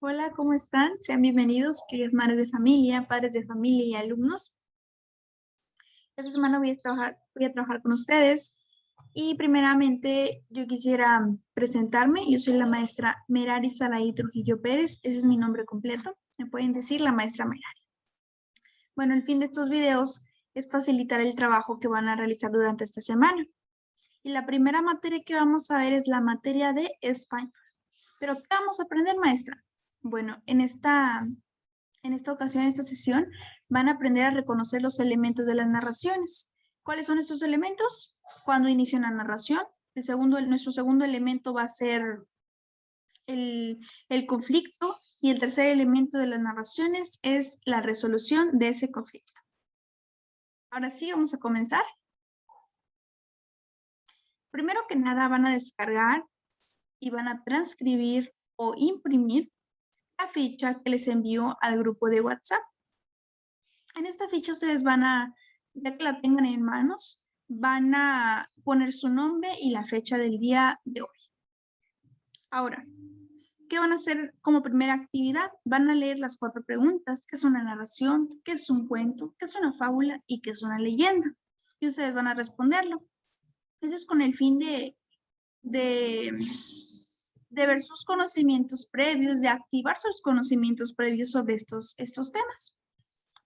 Hola, ¿cómo están? Sean bienvenidos, queridas madres de familia, padres de familia y alumnos. Esta semana voy a trabajar con ustedes y primeramente yo quisiera presentarme. Yo soy la maestra Merari Saraí Trujillo Pérez, ese es mi nombre completo. Me pueden decir la maestra Merari. Bueno, el fin de estos videos es facilitar el trabajo que van a realizar durante esta semana. Y la primera materia que vamos a ver es la materia de español. ¿Pero qué vamos a aprender, maestra? Bueno, en esta ocasión, en esta sesión, van a aprender a reconocer los elementos de las narraciones. ¿Cuáles son estos elementos? Cuando inicia una narración. Nuestro segundo elemento va a ser el conflicto y el tercer elemento de las narraciones es la resolución de ese conflicto. Ahora sí, vamos a comenzar. Primero que nada van a descargar y van a transcribir o imprimir la ficha que les envió al grupo de WhatsApp. En esta ficha ustedes ya que la tengan en manos, van a poner su nombre y la fecha del día de hoy. Ahora, ¿qué van a hacer como primera actividad? Van a leer las 4 preguntas: ¿qué es una narración? ¿Qué es un cuento? ¿Qué es una fábula? ¿Y qué es una leyenda? Y ustedes van a responderlo. Eso es con el fin de, de ver sus conocimientos previos, de activar sus conocimientos previos sobre estos temas.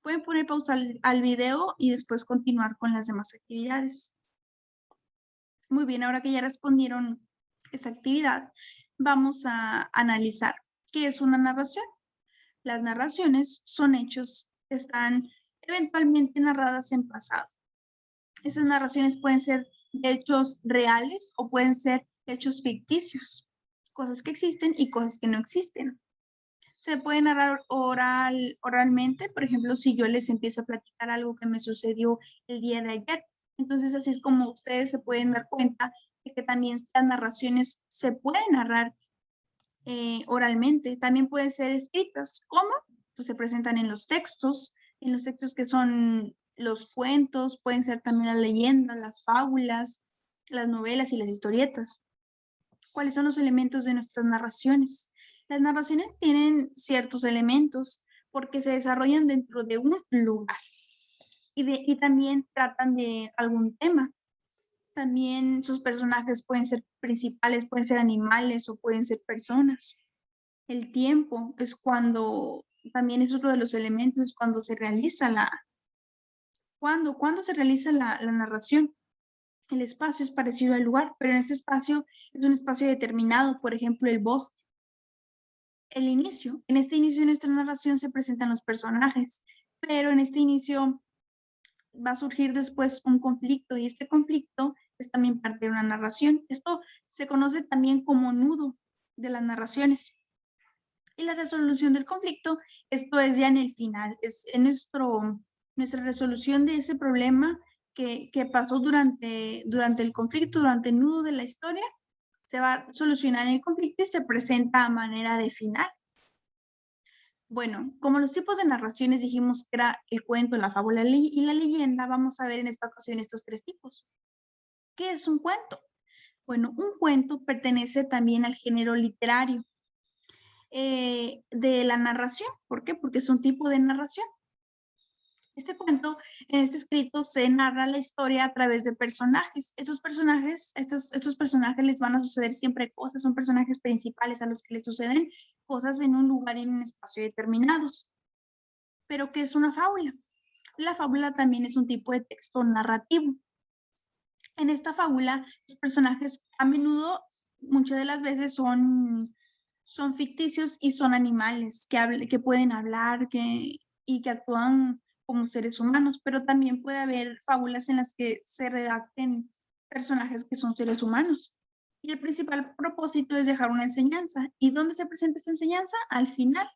Pueden poner pausa al video y después continuar con las demás actividades. Muy bien, ahora que ya respondieron esa actividad, vamos a analizar qué es una narración. Las narraciones son hechos que están eventualmente narradas en pasado. Esas narraciones pueden ser de hechos reales o pueden ser hechos ficticios, cosas que existen y cosas que no existen. Se puede narrar oralmente, por ejemplo, si yo les empiezo a platicar algo que me sucedió el día de ayer. Entonces, así es como ustedes se pueden dar cuenta de que también las narraciones se pueden narrar oralmente. También pueden ser escritas. ¿Cómo? Pues se presentan en los textos que son los cuentos, pueden ser también las leyendas, las fábulas, las novelas y las historietas. ¿Cuáles son los elementos de nuestras narraciones? Las narraciones tienen ciertos elementos porque se desarrollan dentro de un lugar y también tratan de algún tema. También sus personajes pueden ser principales, pueden ser animales o pueden ser personas. El tiempo es también es otro de los elementos cuando se realiza cuando se realiza la narración. El espacio es parecido al lugar, pero en ese espacio es un espacio determinado, por ejemplo, el bosque. En este inicio de nuestra narración se presentan los personajes, pero en este inicio va a surgir después un conflicto y este conflicto es también parte de una narración. Esto se conoce también como nudo de las narraciones. Y la resolución del conflicto, esto es ya en el final, es en nuestra resolución de ese problema que pasó durante el conflicto, durante el nudo de la historia, se va a solucionar el conflicto y se presenta a manera de final. Bueno, como los tipos de narraciones dijimos que era el cuento, la fábula y la leyenda, vamos a ver en esta ocasión estos 3 tipos. ¿Qué es un cuento? Bueno, un cuento pertenece también al género literario de la narración. ¿Por qué? Porque es un tipo de narración. Este cuento, en este escrito, se narra la historia a través de personajes. Estos personajes les van a suceder siempre cosas, son personajes principales a los que les suceden cosas en un lugar y en un espacio determinados. ¿Pero qué es una fábula? La fábula también es un tipo de texto narrativo. En esta fábula, los personajes a menudo, muchas de las veces son ficticios y son animales que pueden hablar y que actúan como seres humanos, pero también puede haber fábulas en las que se redacten personajes que son seres humanos. Y el principal propósito es dejar una enseñanza. ¿Y dónde se presenta esa enseñanza? Al final,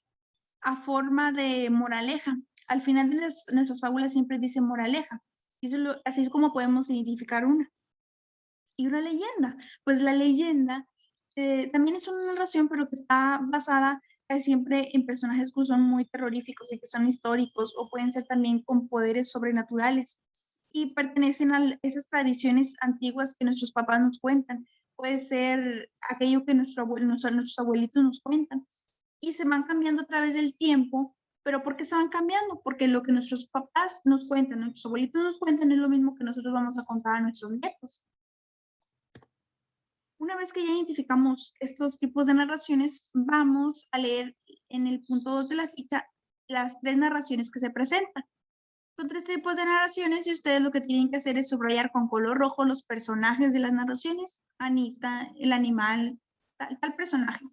a forma de moraleja. Al final de nuestras fábulas siempre dice moraleja. Y así es como podemos identificar una. Y una leyenda. Pues la leyenda también es una narración, pero que está basada casi siempre en personajes que son muy terroríficos y que son históricos, o pueden ser también con poderes sobrenaturales y pertenecen a esas tradiciones antiguas que nuestros papás nos cuentan. Puede ser aquello que nuestros abuelitos nos cuentan. y se van cambiando a través del tiempo. ¿Pero por qué se van cambiando? Porque lo que nuestros papás nos cuentan, nuestros abuelitos nos cuentan, es lo mismo que nosotros vamos a contar a nuestros nietos. Una vez que ya identificamos estos tipos de narraciones, vamos a leer en el punto 2 de la ficha las 3 narraciones que se presentan. Son 3 tipos de narraciones y ustedes lo que tienen que hacer es subrayar con color rojo los personajes de las narraciones. Anita, el animal, tal personaje.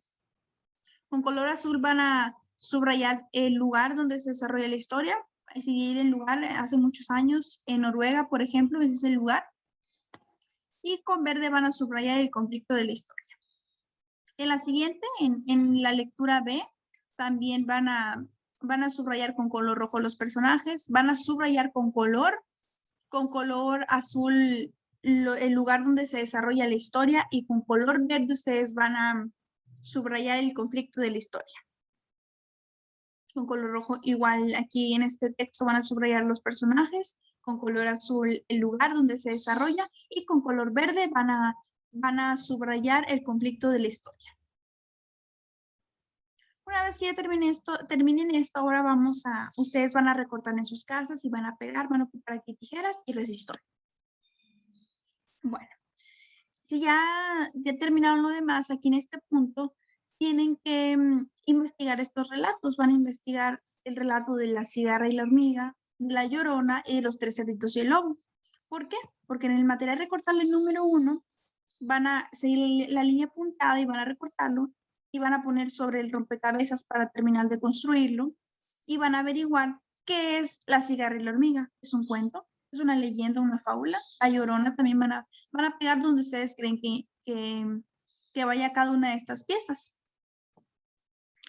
Con color azul van a subrayar el lugar donde se desarrolla la historia. Si el lugar hace muchos años, en Noruega, por ejemplo, ese es el lugar. Y con verde van a subrayar el conflicto de la historia. En la siguiente, en la lectura B, también van a subrayar con color rojo los personajes, van a subrayar con color azul el lugar donde se desarrolla la historia y con color verde ustedes van a subrayar el conflicto de la historia. Con color rojo igual aquí en este texto van a subrayar los personajes, con color azul el lugar donde se desarrolla y con color verde van a subrayar el conflicto de la historia. Una vez que ya terminen esto, ahora ustedes van a recortar en sus casas y van a pegar, van a ocupar aquí tijeras y resistor. Bueno, si ya terminaron lo demás, aquí en este punto tienen que investigar estos relatos. Van a investigar el relato de la cigarra y la hormiga, de la llorona y de los 3 cerditos y el lobo. ¿Por qué? Porque en el material recortable número 1 van a seguir la línea apuntada y van a recortarlo y van a poner sobre el rompecabezas para terminar de construirlo y van a averiguar qué es la cigarra y la hormiga. ¿Es un cuento? ¿Es una leyenda, una fábula? La llorona también van a pegar donde ustedes creen que vaya cada una de estas piezas.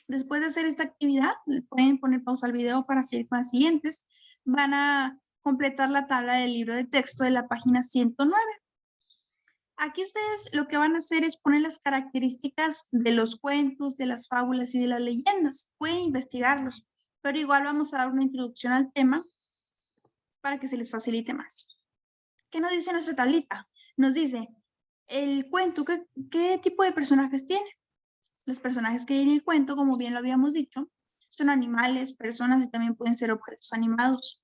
Después de hacer esta actividad, pueden poner pausa al video para seguir con las siguientes. Van a completar la tabla del libro de texto de la página 109. Aquí ustedes lo que van a hacer es poner las características de los cuentos, de las fábulas y de las leyendas. Pueden investigarlos, pero igual vamos a dar una introducción al tema para que se les facilite más. ¿Qué nos dice nuestra tablita? Nos dice, el cuento, ¿qué tipo de personajes tiene? Los personajes que hay en el cuento, como bien lo habíamos dicho, son animales, personas y también pueden ser objetos animados.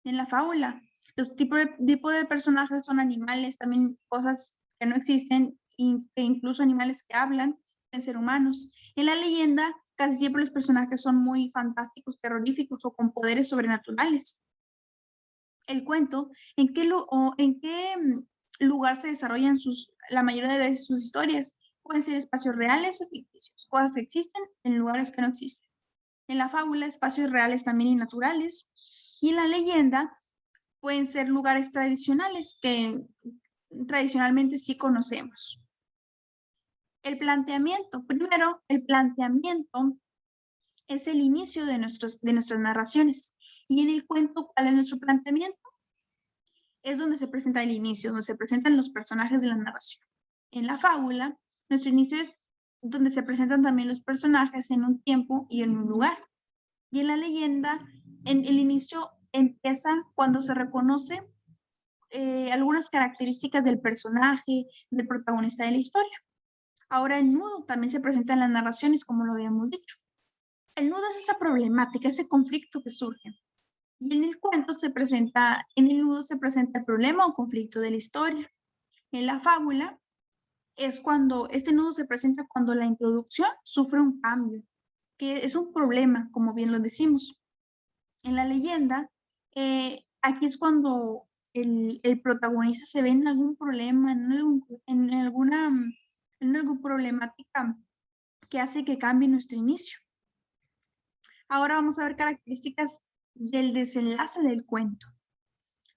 En la fábula, los tipos de personajes son animales, también cosas que no existen, e incluso animales que hablan, pueden ser humanos. En la leyenda, casi siempre los personajes son muy fantásticos, terroríficos o con poderes sobrenaturales. El cuento, ¿en qué lugar se desarrollan la mayoría de veces sus historias? Pueden ser espacios reales o ficticios, cosas que existen en lugares que no existen. En la fábula, espacios reales también y naturales. Y en la leyenda, pueden ser lugares tradicionales que tradicionalmente sí conocemos. El planteamiento. Primero, el planteamiento es el inicio de nuestras narraciones. Y en el cuento, ¿cuál es nuestro planteamiento? Es donde se presenta el inicio, donde se presentan los personajes de la narración. En la fábula, nuestro inicio es donde se presentan también los personajes en un tiempo y en un lugar. Y en la leyenda, el inicio empieza cuando se reconoce algunas características del personaje, del protagonista de la historia. Ahora el nudo también se presenta en las narraciones, como lo habíamos dicho. El nudo es esa problemática, ese conflicto que surge. Y en el cuento en el nudo se presenta el problema o conflicto de la historia. En la fábula es cuando este nudo se presenta cuando la introducción sufre un cambio, que es un problema, como bien lo decimos. En la leyenda, aquí es cuando el protagonista se ve en algún problema, en alguna problemática que hace que cambie nuestro inicio. Ahora vamos a ver características del desenlace del cuento.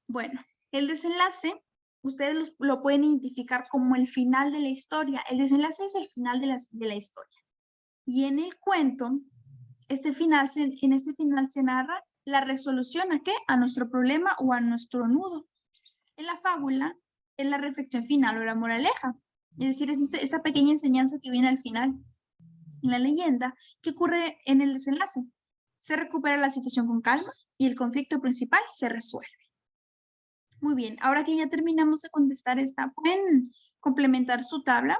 Bueno, el desenlace, ustedes lo pueden identificar como el final de la historia. El desenlace es el final de la historia. Y en el cuento, en este final se narra la resolución ¿a qué? A nuestro problema o a nuestro nudo. En la fábula es la reflexión final o la moraleja. Es decir, es esa pequeña enseñanza que viene al final. En la leyenda, ¿qué ocurre en el desenlace? Se recupera la situación con calma y el conflicto principal se resuelve. Muy bien, ahora que ya terminamos de contestar esta, pueden complementar su tabla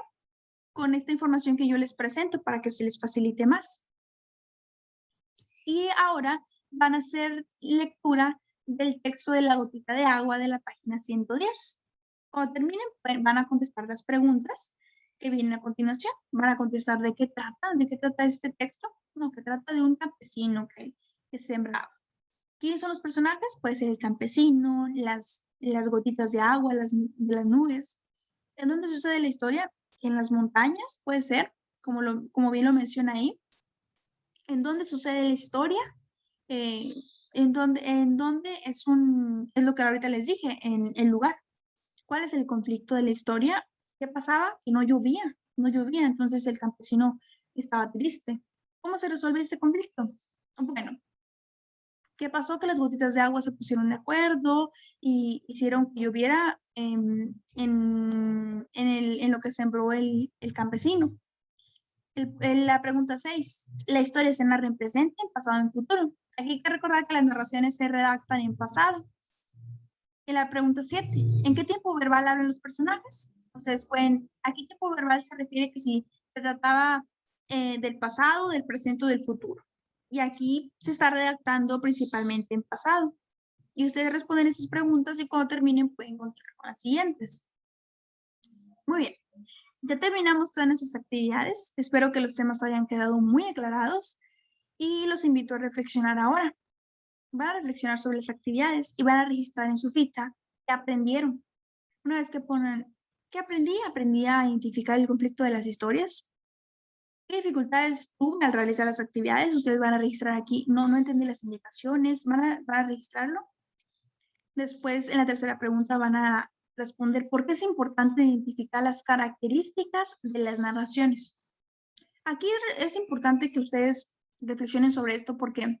con esta información que yo les presento para que se les facilite más. Y ahora van a hacer lectura del texto de la gotita de agua de la página 110. Cuando terminen, van a contestar las preguntas que vienen a continuación. Van a contestar de qué trata este texto. No, que trata de un campesino que sembraba. ¿Quiénes son los personajes? Puede ser el campesino, las gotitas de agua, de las nubes. ¿En dónde sucede la historia? En las montañas, puede ser, como bien lo menciona ahí. ¿En dónde sucede la historia? Eh, en dónde es lo que ahorita les dije, en el lugar. ¿Cuál es el conflicto de la historia? ¿Qué pasaba? Que no llovía, entonces el campesino estaba triste. ¿Cómo se resuelve este conflicto? Bueno, ¿qué pasó? Que las gotitas de agua se pusieron de acuerdo y hicieron que lloviera en lo que sembró el campesino. La pregunta 6. La historia se narra en presente, en pasado, en futuro. Aquí hay que recordar que las narraciones se redactan en pasado. Y la pregunta 7. ¿En qué tiempo verbal hablan los personajes? Entonces, aquí tiempo verbal se refiere que si se trataba del pasado, del presente o del futuro. Y aquí se está redactando principalmente en pasado. Y ustedes responden esas preguntas y cuando terminen pueden continuar con las siguientes. Muy bien. Ya terminamos todas nuestras actividades. Espero que los temas hayan quedado muy aclarados y los invito a reflexionar ahora. Van a reflexionar sobre las actividades y van a registrar en su ficha qué aprendieron. Una vez que ponen, ¿qué aprendí? Aprendí a identificar el conflicto de las historias. ¿Qué dificultades tuve al realizar las actividades? Ustedes van a registrar aquí, no entendí las indicaciones, van a registrarlo. Después, en la tercera pregunta, van a responder por qué es importante identificar las características de las narraciones. Aquí es importante que ustedes reflexionen sobre esto porque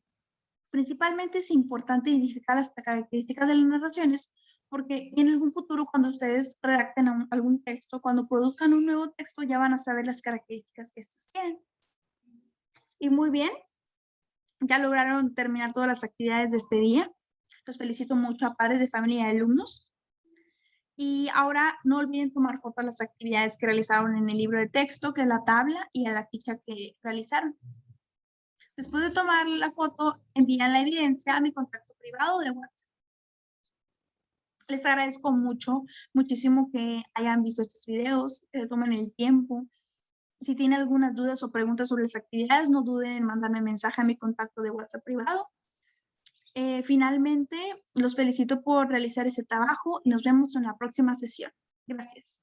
principalmente es importante identificar las características de las narraciones porque en algún futuro cuando ustedes redacten algún texto, cuando produzcan un nuevo texto ya van a saber las características que estos tienen. Y muy bien, ya lograron terminar todas las actividades de este día. Los felicito mucho a padres de familia y alumnos. Y ahora no olviden tomar foto de las actividades que realizaron en el libro de texto, que es la tabla, y a la ficha que realizaron. Después de tomar la foto, envían la evidencia a mi contacto privado de WhatsApp. Les agradezco muchísimo que hayan visto estos videos, que se tomen el tiempo. Si tienen algunas dudas o preguntas sobre las actividades, no duden en mandarme mensaje a mi contacto de WhatsApp privado. Finalmente, los felicito por realizar ese trabajo y nos vemos en la próxima sesión. Gracias.